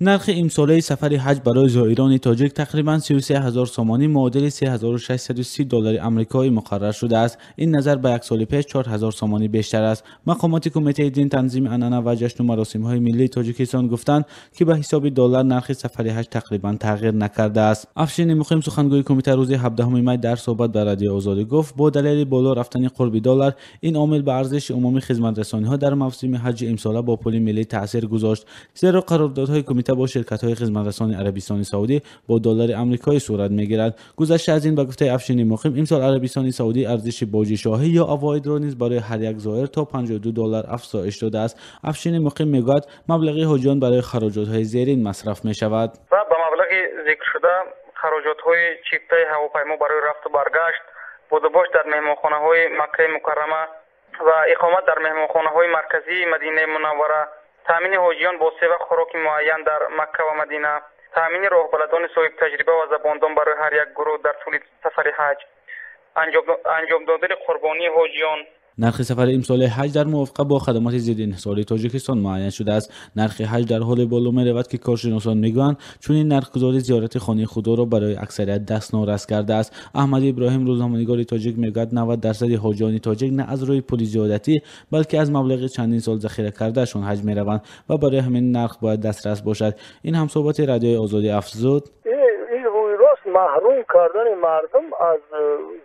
نرخ امساله سفر حج برای زائران تاجیک تقریبا 33000 سومانی معادل 3630 دلار آمریکایی مقرر شده است. این نظر به یک سال پیش 4000 سومانی بیشتر است. مقامات کمیته دین تنظیم عنعنه و جشن و مراسم های ملی تاجیکستان گفتند که به حساب دلار نرخ سفر حج تقریبا تغییر نکرده است. افشین مقیم سخنگوی کمیته روز 17 می در صحبت به رادیو آزادی گفت با دلیل بالا رفتن قرب دلار این عامل به ارزش عمومی خدمات رسانی ها در موسم حج امساله با پول ملی تاثیر گذاشت، زیرا قراردادهای کمیته با شرکت‌های خدمترسان عربستان سعودی با دلار آمریکایی صورت می‌گیرد. گذشته از این به گفته افشین مقیم امسال عربستان سعودی ارزش باج شاهی یا عواید را نیز برای هر یک زائر تا 52 دلار افزایش داده است. افشین مقیم میگوید مبلغ حاجیان برای خراجات‌های زیرین مصرف می‌شود. و با مبلغ ذکر شده خراجات‌های چیپتای هواپیما برای رفت و برگشت، بودجه در مهمانخانه‌های مکه مکرمه و اقامت در مهمانخانه‌های مرکزی مدینه منوره، تامین حاجیان با سبق خوراک معین در مکه و مدینه، تامین راهبردان صاحب تجربه و زباندان برای هر یک گروه در طول سفر حج، انجام دادن قربانی حاجیان. نرخ سفر امسال حج در موافقت با خدمات ضد انحصاری تاجیکستان معین شده است. نرخ حج در حال بالا می رود که کارشناسان میگویند چون این نرخگذاری زیارت خانه خدا را برای اکثریت دستنارس کرده است. احمد ابراهیم روزنامه‌نگار تاجیک میگوید 90% حاجیان تاجیک نه از روی پول زیادتی بلکه از مبلغ چندین سال ذخیره کردهشان حج میروند و برای همین نرخ باید دسترس باشد. این هم صحبت رادیوی آزادی افزود. محروم کردن مردم از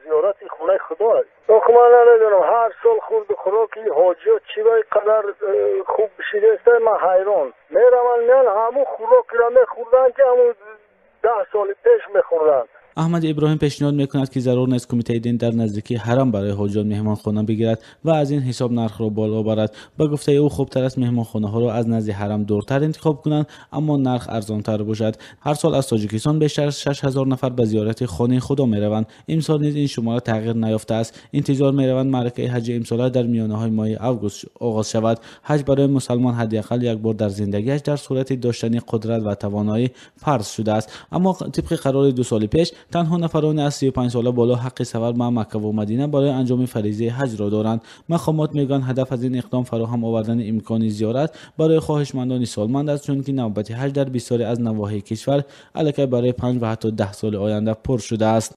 زیارت خانه خدا است. من نمیدونم هر سال خورد خوراکی حاجی چی باید قدر خوب بشیده است. من حیران میرم همون خوراکی را میخوردن که همون 10 سال پیش میخوردن. احمد ابراهیم پیشنهاد میکند که ضرور نیست کمیته دین در نزدیکی حرم برای حاجیان مهمانخانه بگیرد و از این حساب نرخ را بالا برد. با گفته او خوبتر است مهمانخانه ها را از نزد حرم دورتر انتخاب کنند اما نرخ ارزانتر باشد. هر سال از تاجیکستان بیشتر از 6000 نفر به زیارت خانه خدا میروند. امسال نیز این شماره تغییر نیافته است. انتظار میروند معرکه حج امسال در میانه های ماه اوگوست آغاز شود. حج برای مسلمان حداقل یک بار در زندگیش در صورت داشتن قدرت و توانایی فرض شده است، اما طبق قرار 2 سال پیش تنها نفران از 35 ساله بالا حق سفر به مکه و مدینه برای انجام فریضه حج را دارند. مقامات میگویند هدف از این اقدام فراهم آوردن امکان زیارت برای خواهشمندان سالمند است، چون که نوبت حج در بسیاری از نواحی کشور الکی برای 5 و حتی 10 سال آینده پر شده است.